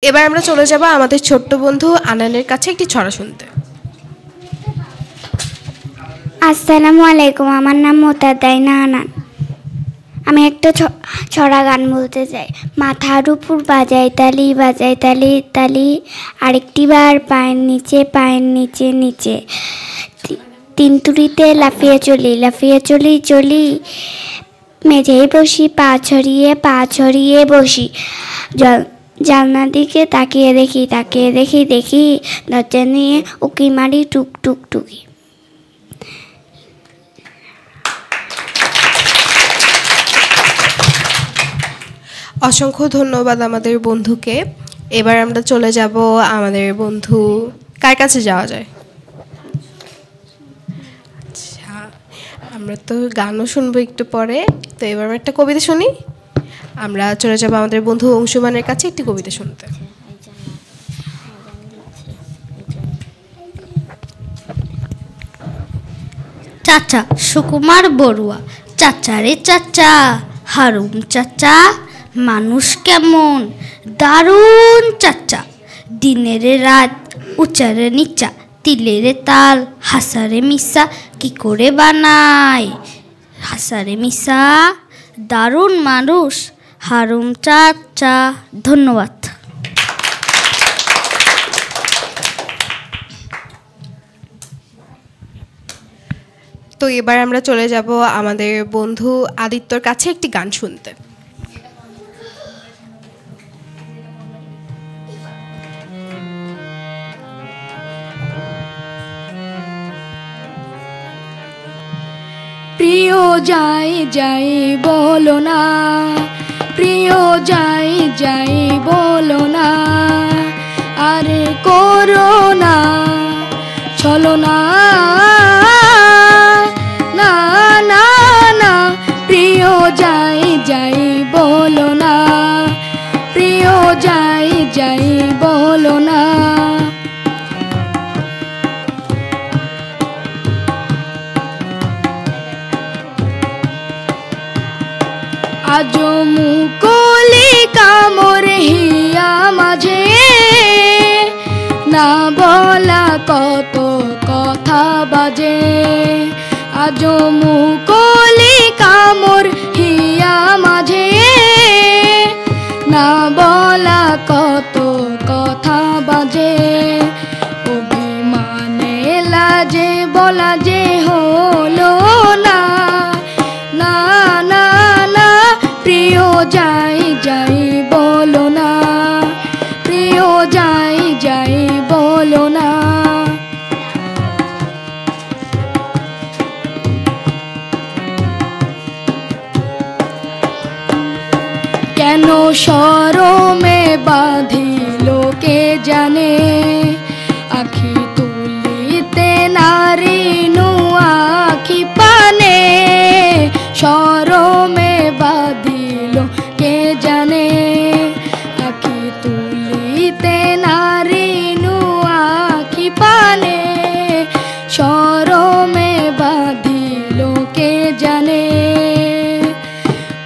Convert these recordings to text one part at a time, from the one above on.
এবার আমরা চলে যাব আমাদের ছোট্ট বন্ধু আনানের কাছে একটি ছড়া শুনতে। আসসালামু আলাইকুম, আমার নাম মোতাদ্দাইনা আনান। আমি একটা ছড়া গান বলতে চাই। মাথার উপর বাজাই তালি তালি, আরেকটি বার পায়ের নিচে নিচে, তিন তুড়িতে লাফিয়ে চলি চলি, মেঝেই বসি পা ছড়িয়ে বসি, জানলার দিকে তাকিয়ে দেখি দরজা নিয়ে উকি মারি টুক টুক টুকি। অসংখ্য ধন্যবাদ আমাদের বন্ধুকে। এবার আমরা চলে যাব আমাদের বন্ধু কার কাছে যাওয়া যায়। আচ্ছা, আমরা তো গানও শুনবো একটু পরে, তো এবার একটা কবিতা শুনি। আমরা চলে যাব আমাদের বন্ধু অংশুমানের কাছে একটি কবিতা শুনতে। চাচা সুকুমার বড়ুয়া। চাচা রে চাচা, হারুম চাচা, মানুষ কেমন দারুণ চাচা, দিনের রাত উচারে নিচা, তিলেরে তাল হাসারে মিশা, কি করে বানায় হাসারে মিশা, দারুণ মানুষ হারুম চাচা। ধন্যবাদ। তো এবার আমরা চলে যাব আমাদের বন্ধু আদিত্যর কাছে একটি গান শুনতে। প্রিয় যাই বলো না, প্রিয় যাই বলো না, আরে করো না চলো না, না না না, প্রিয় যাই বলো না, প্রিয় যাই বলো না। আজো মুকলি কামর হিয়া মাঝে, না বলা কত কথা বাজে, আজো মুকলি কামর হিয়া মাঝে, না বলা কত কথা বাজে, অভিমানে লাজে বলা যে হলো না, না না না, প্রিয় যাই বলো না, প্রিয় যাই বলো না। কেন শরমে বাঁধিল কে জানে, আখি তুলিতে নারী নু আখি পানে, শরমে বাঁধিল কে জানে, আখি তুলিতে নারী নু আখি পানে, শরমে বাঁধিল কে জানে।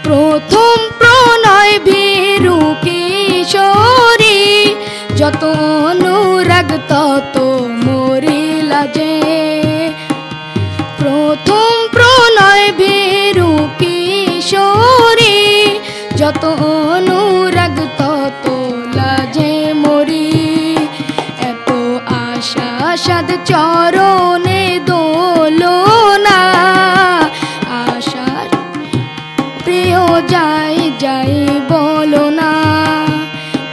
প্রথম প্রণয় ভীরু কিশোরী, যত অনুরাগ তত মরি লাজে, প্রথম প্রণয় ভীরু কিশোরী, যত অনুরাগ তত লাজে মরি, এত আশা সাদ চরণে দোলো না, আশার প্রিয় যাই বলো না,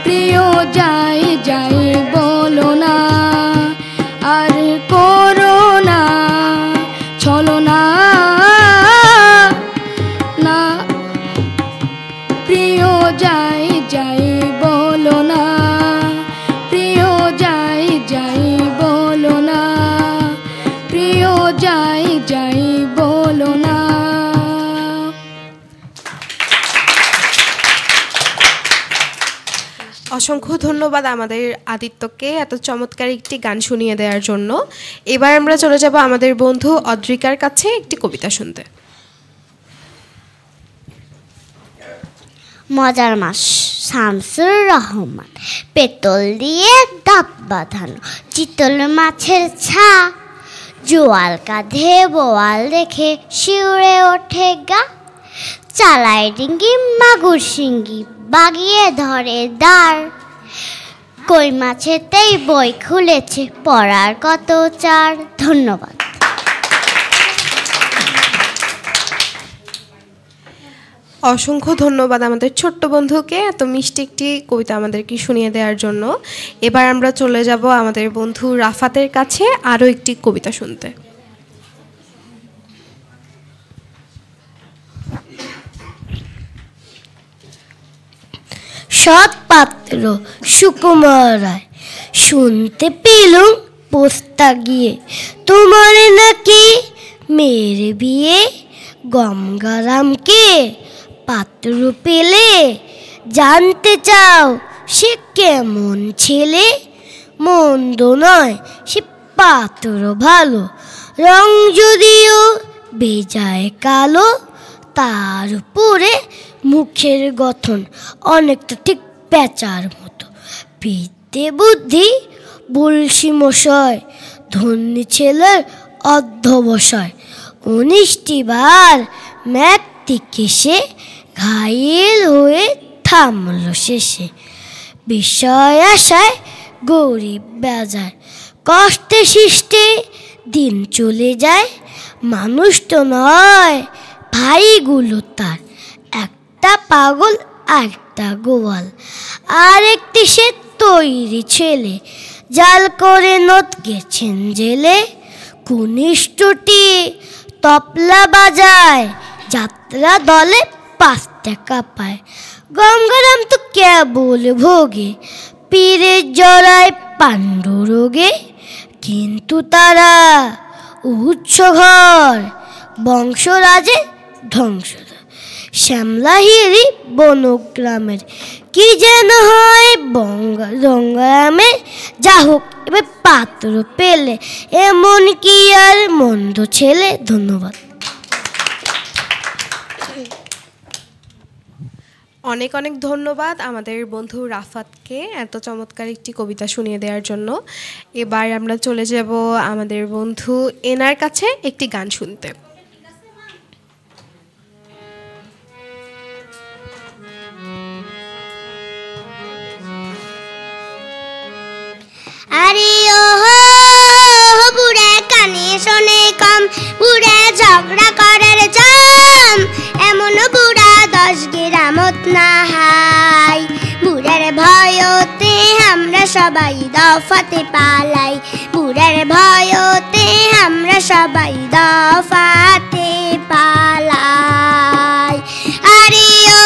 প্রিয় যাই বলো না, আর করো না চলো না, না, প্রিয় যাই বলো না, প্রিয় যাই বলো না, প্রিয় যাই বলো না। অসংখ্য ধন্যবাদ আমাদের আদিত্যকে এত চমৎকার একটি গান শুনিয়ে দেওয়ার জন্য। এবার আমরা চলে যাব আমাদের বন্ধু অদ্রিকার কাছে একটি কবিতা শুনতে। মজার মাস শামসুর রহমান, পেতল দিয়ে দাঁত বাঁধানো চিতল মাছের ছা, জোয়াল কাঁধে বোয়াল দেখে শিউরে ওঠে গা, চালায় ডিঙ্গি মাগুর শিঙ্গি বাগিয়ে ধরে দাঁড়, কই মাছেতেই বই খুলেছে পড়ার কত চার। ধন্যবাদ। অসংখ্য ধন্যবাদ আমাদের ছোট্ট বন্ধুকে এত মিষ্টি একটি কবিতা আমাদেরকে শুনিয়ে দেওয়ার জন্য। এবার আমরা চলে যাব আমাদের বন্ধু রাফাতের কাছে আরও একটি কবিতা শুনতে। সৎ পাত্র সুকুমার রায়, শুনতে পেলুম পোস্তা গিয়ে তোমার নাকি মেয়ের বিয়ে, গঙ্গারামকে পাত্র পেলে জানতে চাও সে কেমন ছেলে, মন্দ নয় সে পাত্র ভালো, রং যদিও বেজায় কালো, তার উপরে মুখের গঠন অনেকটা ঠিক পেঁচার মতো, বিদ্যে বুদ্ধি বলসি মশাই, ধন্যী ছেলের অধ্যবসায়, 19টি বার ম্যাট্রিকে সে ঘায়েল হয়ে থামল শেষে, বিষয় আশায় গরিব বেজায়, কষ্টে সৃষ্টে দিন চলে যায়, মানুষ তো নয় ভাইগুলো তার, একটা পাগল একটা গোয়াল, আর একটি সে তৈরি ছেলে, জাল করে নদ গেছেন জেলে, কনিষ্ঠটি তবলা বাজায়, যাত্রা দলে 5 টাকা পায়, গঙ্গারাম তো কেবল ভোগে পীরের জড়ায় পাণ্ডু রোগে, কিন্তু তারা উচ্চ ঘর বংশরাজে ধ্বংস, শ্যামলাহিরি বনগ্রামের কি যেন হয় গঙ্গারামের, যা হোক এবার পাত্র পেলে এমন কি আর মন্দ ছেলে। ধন্যবাদ। অনেক অনেক ধন্যবাদ আমাদের বন্ধু রাফাতকে এত চমৎকার একটি কবিতা শুনিয়ে দেওয়ার জন্য। এবার আমরা চলে যাব আমাদের বন্ধু এনার কাছে একটি গান শুনতে। আরে ও বুড়া কানে শোনে কম, বুড়া ঝগড়া করার জাম, এমন বুড়া 10 গ্রামত না হাই, বুড়ার ভয়তে আমরা সবাই দফাতে পালাই, বুড়ার ভয়তে আমরা সবাই দফাতে পালাই। আরে ও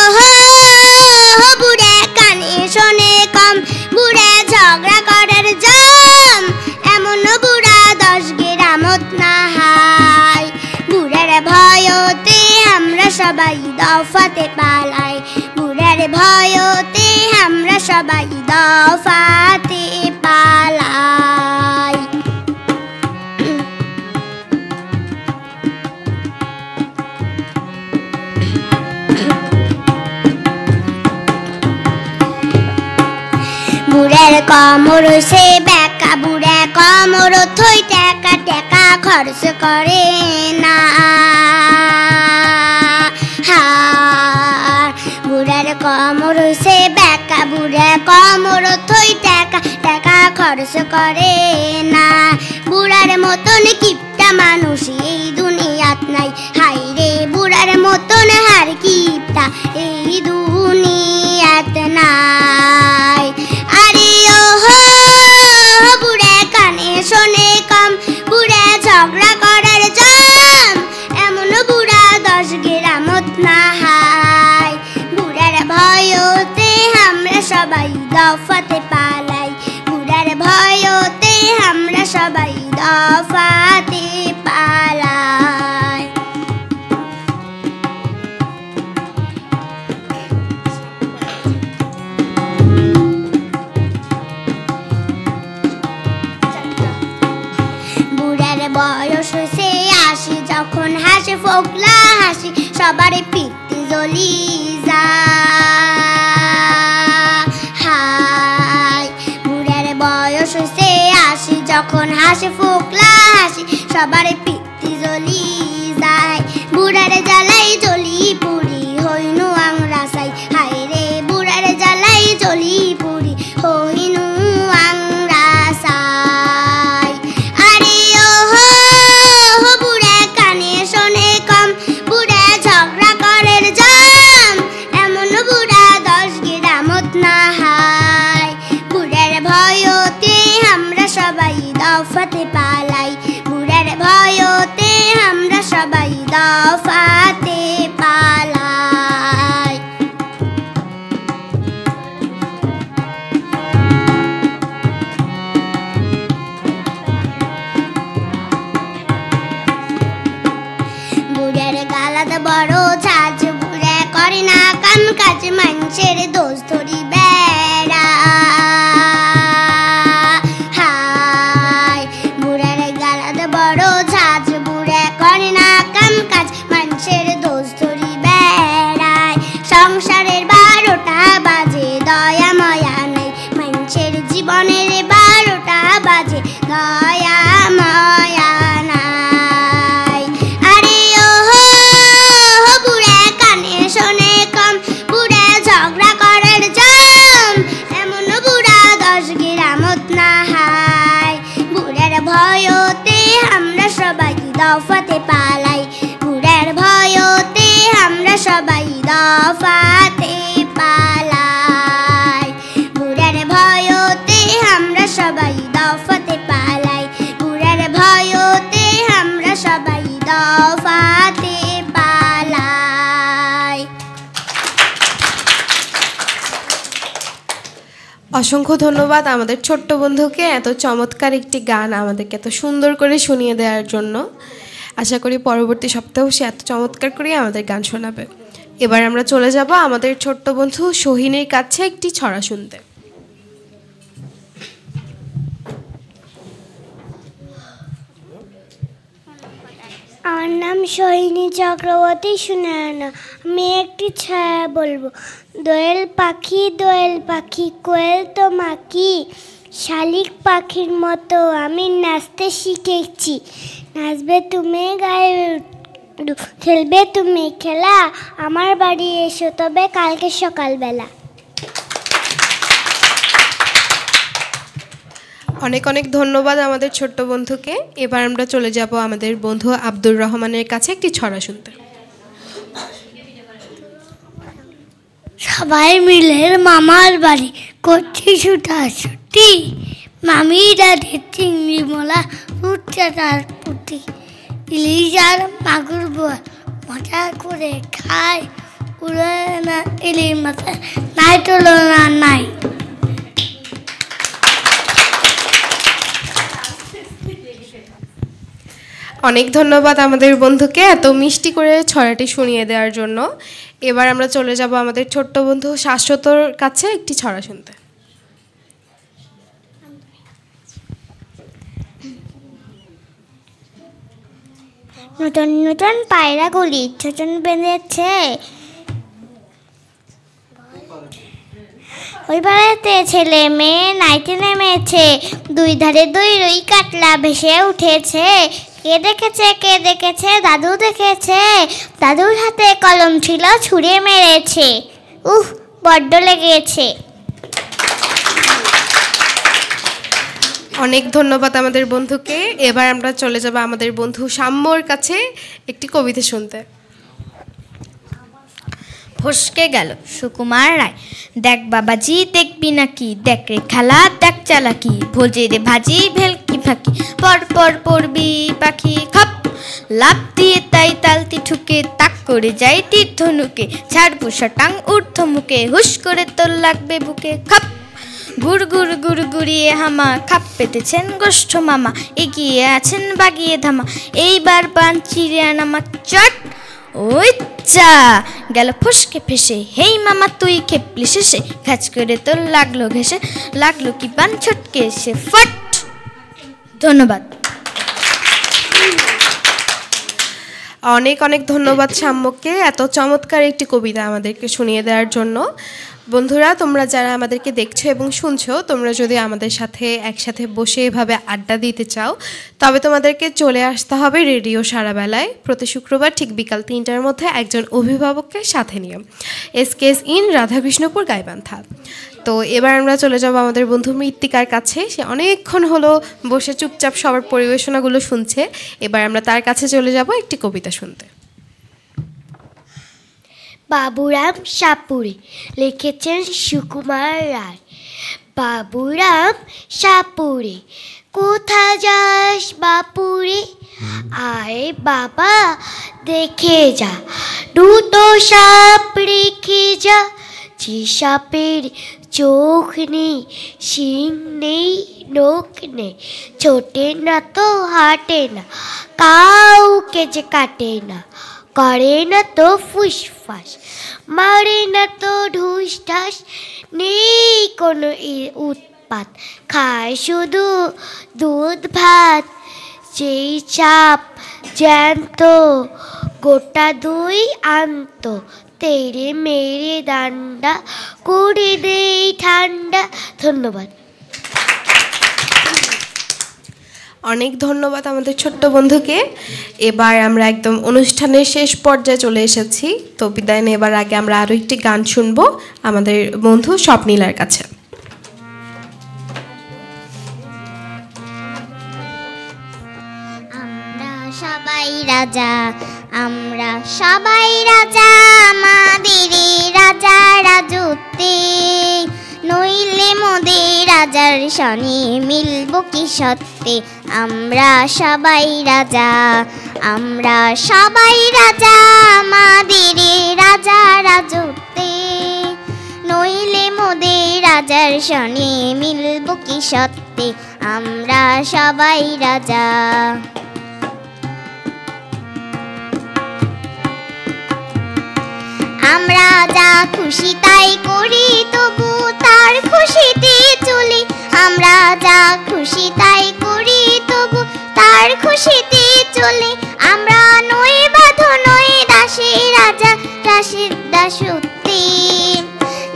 বুড়া কানে শোনে কম, বুড়া ঝগড়া করার জাম, এমন বুড়া 10 গ্রামত না হাই, বুড়ার ভয়তে আমরা সবাই দফাতে পালাই, বুড়ার ভয়তে আমরা সবাই দফাতে পালাই। বুড়ার কমর সে বেকা, বুড়া কমর থই টাকা টাকা খরচ করে না, বুড়ার কমর সে বেকা, বুড়া কমর থই টাকা টাকা খরচ করে না, বুড়ার মতন কিপটা মানুষ এই দুনিয়াত নাই, হাই রে বুড়ার মতন হার কিপটা এই দুনিয়াত নাই। আরে ও বুড়া কানে শোনে কম, বুড়া ঝগড়া করার জাম, এমন বুড়া 10 গ্রামত না হাই, বুড়ার ভয়তে আমরা সবাই দফাতে পালাই, বুড়ার ভয়তে আমরা সবাই দফাতে পালাই। বয়স হয়েছে 80, যখন হাসে ফোকলা হাসি, সবারই পিত্তি জ্বলি যায়। বুড়ার বয়স হইছে 80, যখন হাসি ফুকলা হাসি সবার পিত্তি জ্বলি যায়। বুড়ার জ্বালাই জ্বলি পুরি হইনু আংরা চাই, হায় রে বুড়ার জ্বালাই জ্বলি পুরি হইনু আংরা চাই। আরে ও হো বুড়া কানে শোনে কম, বুড়া ঝগড়া করের জাম, এমন বুড়া 10 গ্রামত না হায়। বুড়ার ভয়তে আমরা সবাই দফাতে পালাই, বুড়ার ভয়তে আমরা সবাই দফাতে পালাই। বুড়ার গালাতে বড় ছাজ, বুড়া করে না কাম কাজ, মানুষের দোষ ধরি বেড়া হায়। বুড়ার গালাতে বড় ছাজ, বুড়া করে না কাম কাজ, মানুষের দোষ ধরি বেড়ায়। সংসারের 12টা বাজে, দয়া ময়া নেই, মানুষের জীবনের 12টা বাজে, দয়া ময়া নাই। আরে ও হো বুড়া কানে শোনে কম, বুড়া ঝগড়া করার জাম, এমন বুড়া 10 গ্রামত না হায়। বুড়ার ভয়তে আমরা সবাই দফাতে পালাই, বুড়ার ভয়তে আমরা সবাই দফাতে পালাই। বুড়ার ভয়তে আমরা সবাই দফাতে পালাই, বুড়ার ভয়তে আমরা সবাই দফাতে পালাই। অসংখ্য ধন্যবাদ আমাদের ছোট্ট বন্ধুকে এত চমৎকার একটি গান আমাদেরকে এত সুন্দর করে শুনিয়ে দেওয়ার জন্য। আশা করি পরবর্তী সপ্তাহেও সে এত চমৎকার করে আমাদের গান শোনাবে। এবার আমরা চলে যাব আমাদের ছোট্ট বন্ধু সোহিনীর কাছে একটি ছড়া শুনতে। আমার নাম সোহিনী চক্রবর্তী সুনায়না। আমি একটি ছায়া বলবো। দোয়েল পাখি কোয়েল তো মাকি, শালিক পাখির মতো আমি নাচতে শিখেছি। নাচবে তুমি গায়ে, খেলবে তুমি খেলা, আমার বাড়ি এসো তবে কালকে সকালবেলা। অনেক অনেক ধন্যবাদ আমাদের ছোট্ট বন্ধুকে। এবার আমরা চলে যাব আমাদের বন্ধু আব্দুর রহমানের কাছে একটি ছড়া শুনতে। সবাই মিলে মামার বাড়ি করছি ছুটাছুটি, মামি দাদের চিংড়ি মোলা উঠছে তার পুটি, ইলিশ আর মাগুর বোয়া মজা করে খায়, উড়ে না ইলিশ মাথায় নাই তুলনা নাই। অনেক ধন্যবাদ আমাদের বন্ধুকে এত মিষ্টি করে ছড়াটি শুনিয়ে দেওয়ার জন্য। এবার আমরা চলে যাব আমাদের ছোট্ট বন্ধু শাশ্বতর কাছে একটি ছড়া শুনতে। নতুন নতুন পায়রাগুলি ছোটন বেঁধেছে, ওই পাড়াতে ছেলে মেয়ে নাইতে নেমেছে, 2 ধারে 2 রুই কাতলা ভেসে উঠেছে। কে দেখেছে দাদু দেখেছে, দাদুর হাতে কলম ছিল ছুঁড়ে মেরেছে, বড্ড লেগেছে। অনেক ধন্যবাদ আমাদের বন্ধুকে। এবার আমরা চলে যাব আমাদের বন্ধু সাম্যর কাছে একটি কবিতা শুনতে। ফসকে গেল সুকুমার রায়, দেখ বাবাজি দেখবি নাকি, দেখ রে খালা দেখ চালাকি, ভোজে রে ভাজি ভেলকি ফাঁকি, পর পর পড়বি পাখি খপ, লাভ দিয়ে তাই তালতি ঠুকে, তাক করে যাই তীর ধনুকে, ছাড়বো শটাং ঊর্ধ্ব মুখে, হুশ করে তোর লাগবে বুকে খপ, গুড় গুড় গুড় গুড়িয়ে হামা, খাপ পেতেছেন গোষ্ঠ মামা, এগিয়ে আছেন বাগিয়ে ধামা, এইবার পান চিড়ে আনামা চট, ওই চা গেল ফসকে ফেসে, হেই মামা তুই খেপলি শেষে, ঘাচ করে তোর লাগলো ঘেসে, লাগলো কি পান ছটকে এসে ফট। ধন্যবাদ। অনেক অনেক ধন্যবাদ সাম্যকে এত চমৎকার একটি কবিতা আমাদেরকে শুনিয়ে দেওয়ার জন্য। বন্ধুরা, তোমরা যারা আমাদেরকে দেখছো এবং শুনছো, তোমরা যদি আমাদের সাথে একসাথে বসে এভাবে আড্ডা দিতে চাও, তবে তোমাদেরকে চলে আসতে হবে রেডিও সারাবেলায় প্রতি শুক্রবার ঠিক বিকাল ৩টার মধ্যে একজন অভিভাবককে সাথে নিয়ে, এসকেএস ইন রাধাকৃষ্ণপুর গাইবান্ধা। তো এবার আমরা চলে যাব আমাদের বন্ধু মৃত্তিকার কাছে। সে অনেকক্ষণ হলো বসে চুপচাপ সবার পরিবেশনাগুলো শুনছে। এবার আমরা তার কাছে চলে যাব একটি কবিতা শুনতে। বাবুরাম সাপুরে লিখেছেন সুকুমার রায়। বাবুরাম সাপুরে কোথা যাস বাপুরে, আয় বাবা দেখে যা, দুটো সাপ রেখে যা। যে সাপের চোখ নেই, শিং নেই, নখ নেই, ছোটে না তো হাঁটে না, কাউকে যে কাটে না, করে না তো ফুসফাস, মারে না তো ঢুস ঢাস, নেই কোনো উৎপাত, খায় শুধু দুধ ভাত। যেই চাপ জ্যান্ত গোটা দুই আন্ত, তেরে মেরে ডান্ডা করে দেই ঠান্ডা। ধন্যবাদ। অনেক ধন্যবাদ আমাদের ছোট্ট বন্ধুকে। এবার আমরা একদম অনুষ্ঠানের শেষ পর্যায়ে চলে এসেছি। তো বিদায় নেবার আগে আমরা আরও একটি গান শুনবো আমাদের বন্ধু স্বপ্নীলার কাছে। আমরা সবাই রাজা, আমরা সবাই রাজা, আমাদের রাজা রাজত্বে, নইলে মোদের রাজার সনে মিলব কি সত্যে। আমরা সবাই রাজা, আমরা সবাই রাজা, আমাদের রাজা রাজত্বে, নইলে মোদের রাজার সনে মিলব কি সত্যে। আমরা সবাই রাজা। আমরা যা খুশি তাই করি, তবু তার খুশিতে চলি। আমরা যা খুশি তাই করি, তবু তার খুশিতে চলি। আমরা নই বাঁধো নই দাসী, রাজা দাসীর দাসত্বে,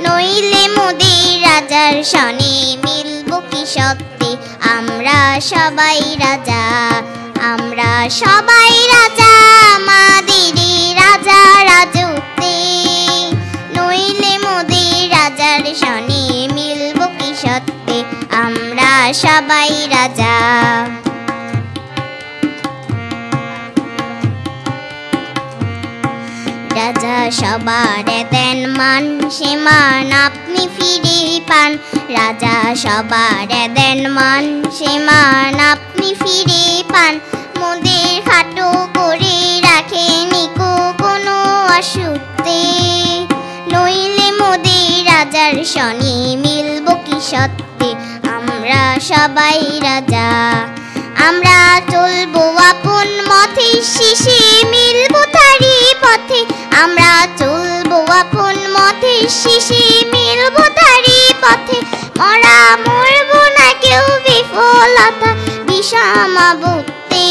নইলে মোদের রাজার সনে মিলব কি সত্যে। আমরা সবাই রাজা, আমরা সবাই রাজা, আমাদের রাজা রাজত্বে, নইলে মোদের রাজার সনে মিলব কি সত্যে। আমরা সবাই রাজা। রাজা সবার দেন মান, সে মান আপনি ফিরে পান। রাজা সবার দেন মান, সে মান আপনি ফিরে পান। মোদের খাটো করে রাখেনি কোনো অসুখতে, নইলে মোদের রাজার সনে মিলব কি সত্যে। আমরা সবাই রাজা। আমরা চলবো আপন মতে, শিশে মিলব তারি পথে। আমরা চলবো আপন মতে, শিশে মিলব তারি পথে। মরা মরব না কেউ বিফলতা বিষমাবুতে,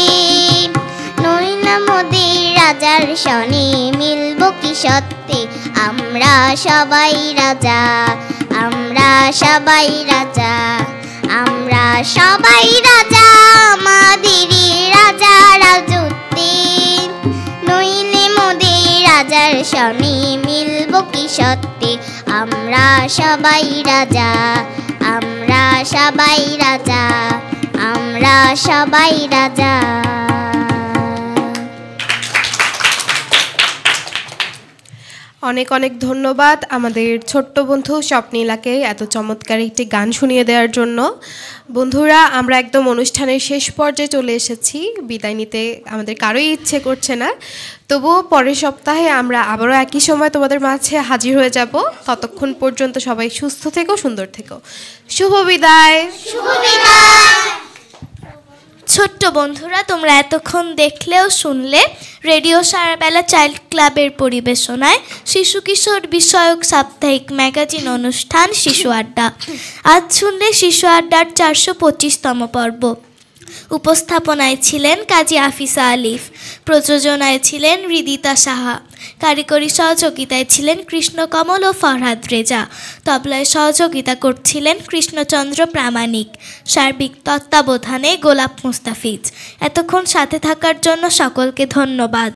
নইলে মোদের রাজার সনে মিলব কি সত্যে। আমরা সবাই রাজা, আমরা সবাই রাজা, আমরা সবাই রাজা, আমাদের রাজা রাজত্বে, নইলে মোদের রাজার সনে মিলব কি সত্যে। আমরা সবাই রাজা, আমরা সবাই রাজা, আমরা সবাই রাজা। অনেক অনেক ধন্যবাদ আমাদের ছোট্ট বন্ধু স্বপ্নীলাকে এত চমৎকার একটি গান শুনিয়ে দেওয়ার জন্য। বন্ধুরা, আমরা একদম অনুষ্ঠানের শেষ পর্যায়ে চলে এসেছি। বিদায় নিতে আমাদের কারোই ইচ্ছে করছে না, তবুও পরের সপ্তাহে আমরা আবারও একই সময় তোমাদের মাঝে হাজির হয়ে যাব। ততক্ষণ পর্যন্ত সবাই সুস্থ থেকো, সুন্দর থেকো। শুভ বিদায়। শুভ বিদায়। ছোট্ট বন্ধুরা, তোমরা এতক্ষণ দেখলে ও শুনলে রেডিও সারাবেলা চাইল্ড ক্লাবের পরিবেশনায় শিশু কিশোর বিষয়ক সাপ্তাহিক ম্যাগাজিন অনুষ্ঠান শিশু আড্ডা। আজ শুনলে শিশু আড্ডার 425তম পর্ব। উপস্থাপনায় ছিলেন কাজী আফিসা আলিফ, প্রযোজনায় ছিলেন হৃদিতা সাহা, কারিগরি সহযোগিতায় ছিলেন কৃষ্ণকমল ও ফরহাদ রেজা, তবলায় সহযোগিতা করছিলেন কৃষ্ণচন্দ্র প্রামাণিক, সার্বিক তত্ত্বাবধানে গোলাপ মুস্তাফিজ। এতক্ষণ সাথে থাকার জন্য সকলকে ধন্যবাদ।